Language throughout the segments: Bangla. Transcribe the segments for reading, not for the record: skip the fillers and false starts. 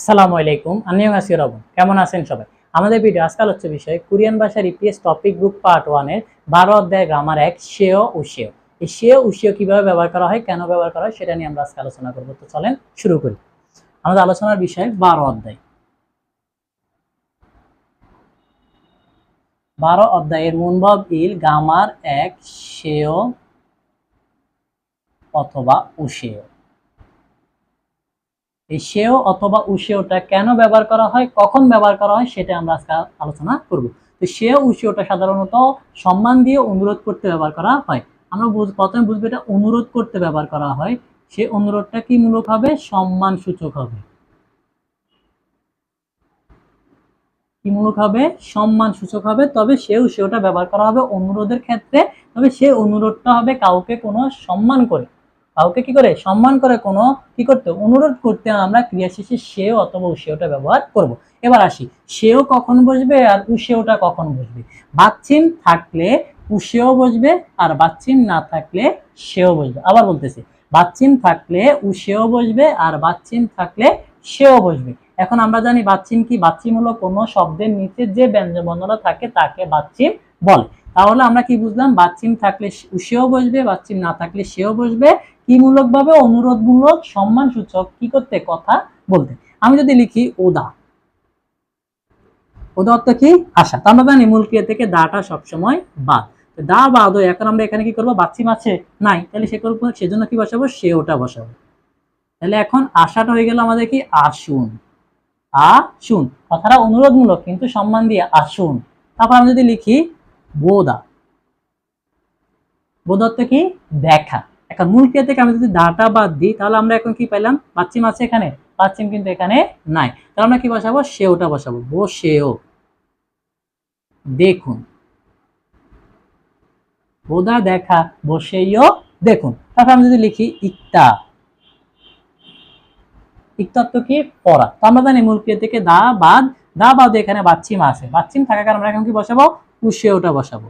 আসসালামু আলাইকুম, আন্নিয়ংহাসিও রাবুন। কেমন আছেন সবাই? আমাদের ভিডিও আজকাল হচ্ছে বিষয় কোরিয়ান ভাষার ইপিএস টপিক বুক পার্ট 1 এর 12 অধ্যায় গ্রামার 1 সেও ও সেও। এই সেও ও সেও কিভাবে ব্যবহার করা হয়, কেন ব্যবহার করা হয় সেটা নিয়ে আমরা আজকে আলোচনা করব। তো চলেন শুরু করি। আমাদের আলোচনার বিষয় 12 অধ্যায়। 12 অধ্যায়ের মূলভাব ইল গ্রামার 1 সেও অথবা উশেও। এই সেও অথবা উশেওটা কেন ব্যবহার করা হয়, কখন ব্যবহার করা হয় সেটা আমরা আজকে আলোচনা করব। তো সেও উশেওটা সাধারণত সম্মান দিয়ে অনুরোধ করতে ব্যবহার করা হয়। আমরা প্রথমে বুঝবো এটা অনুরোধ করতে ব্যবহার করা হয়। সে অনুরোধটা কি মূলক হবে? সম্মান সূচক হবে। কি মূলক হবে? সম্মান সূচক হবে। তবে সেওটা ব্যবহার করা হবে অনুরোধের ক্ষেত্রে। তবে সে অনুরোধটা হবে কাউকে কোনো সম্মান করে, কাউকে কি করে সম্মান করে কোনো কি করতে অনুরোধ করতে আমরা ক্রিয়া শেষে সেও অথবা উশেওটা ব্যবহার করব। এবার আসি, সেও কখন বসবে আর উশেওটা কখন বসবে। বাচ্চিন থাকলে উশেও বসবে, আর বাচ্চিন না থাকলে সেও বসবে। আবার বলতেছি, বাচ্চিন থাকলে উশেও বসবে, আর বাচ্চিন থাকলে সেও বসবে। এখন আমরা জানি বাচ্চিন কি? বাচ্চিন হলো কোনো শব্দের নিচে যে ব্যঞ্জন বর্ণনা থাকে তাকে বাচ্চিন বলে। তাহলে আমরা কি বুঝলাম? বাচ্চিন থাকলে সেও বসবে, বাচ্চিন না থাকলে সেও বসবে। কি মূলক ভাবে? অনুরোধমূলক সম্মান সূচক কি করতে? কথা বলতে। আমি যদি লিখি ওদা, ওদা অর্থ কি? আশা। তো আমরা জানি মূল ক্রিয়া থেকে দাটা সবসময় বাদ। দা বাদ হয়ে এখন আমরা এখানে কি করবো? বাচ্চিম আছে নাই, তাহলে সে করবো, সেজন্য কি বসাবো? সেওটা বসাবো। তাহলে এখন আশাটা হয়ে গেল আমাদের কি? আসুন। আসুন কথাটা অনুরোধমূলক কিন্তু সম্মান দিয়ে আসুন। তারপর আমি যদি লিখি বোদা, বোধ অর্থ কি? দেখা। এখন মূল ক্রিয়া থেকে আমি যদি দাটা বাদ দিই তাহলে আমরা এখন কি পাইলাম? পাচ্ছিম আছে এখানে, পাচ্ছিম কিন্তু এখানে নাই। তাহলে আমরা কি বসাবো? সেওটা বসাবো। বসেও, দেখুন। বোধা দেখা, বসেও দেখুন। তারপর আমি যদি লিখি ইক্তা, ইক্তা অর্থ কি? পড়া। তো আমরা জানি মূল ক্রিয়া থেকে দা বাদ, দা বাদ এখানে বাচ্চিম আছে, বাচ্চিম থাকার কারণে আমরা এখন কি বসাবো? উশেওটা বসাবো।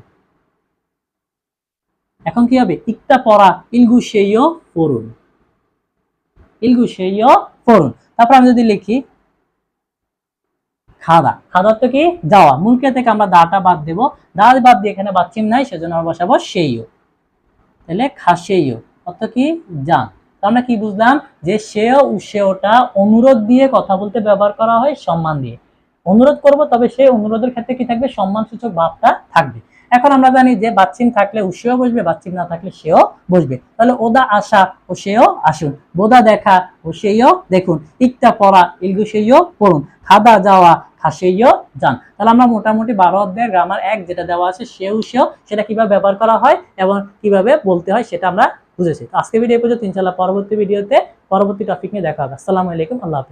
এখন কি হবে? ইক্তা পড়া, ইলগু সেইও পড়ুন, ইলগু সেইও পড়ুন। তারপর আমি যদি লিখি খাদা, খাদা তো কি? যাওয়া। মূল ক্রিয়া থেকে আমরা দাটা বাদ দেব, দা বাদ দিয়ে এখানে বাচ্চিম নাই, সেজন্য আমরা বসাবো সেইও। তাহলে খাসেইও অর্থ কি? যান। তো আমরা কি বুঝলাম? যে সেও উশেওটা অনুরোধ দিয়ে কথা বলতে ব্যবহার করা হয়, সম্মান দিয়ে। অনুরোধ করব, তবে সেই অনুরোধের ক্ষেত্রে কি থাকবে? সম্মান সূচক ভাবটা থাকবে। এখন আমরা জানি যে বাচ্চিন থাকলে উশেও বসবে, বাচ্চিন না থাকলে সেও বসবে। তাহলে ওদা আসা ও সেও আসুন, বোদা দেখা ও সেইও দেখুন, ইকটা পড়া, ইলগু সেইও পড়ুন, খাদা যাওয়া, খাসেইও যান। তাহলে আমরা মোটামুটি 12 অধ্যায়ের গ্রামার 1 যেটা দেওয়া আছে সেও সেও, সেটা কিভাবে ব্যবহার করা হয় এবং কিভাবে বলতে হয় সেটা আমরা বুঝেছি। তো আজকে ভিডিও পর্যন্ত, ইনশাআল্লাহ পরবর্তী ভিডিওতে পরবর্তী টপিক নিয়ে দেখা হবে। আসসালামু আলাইকুম, আল্লাহ হাফেজ।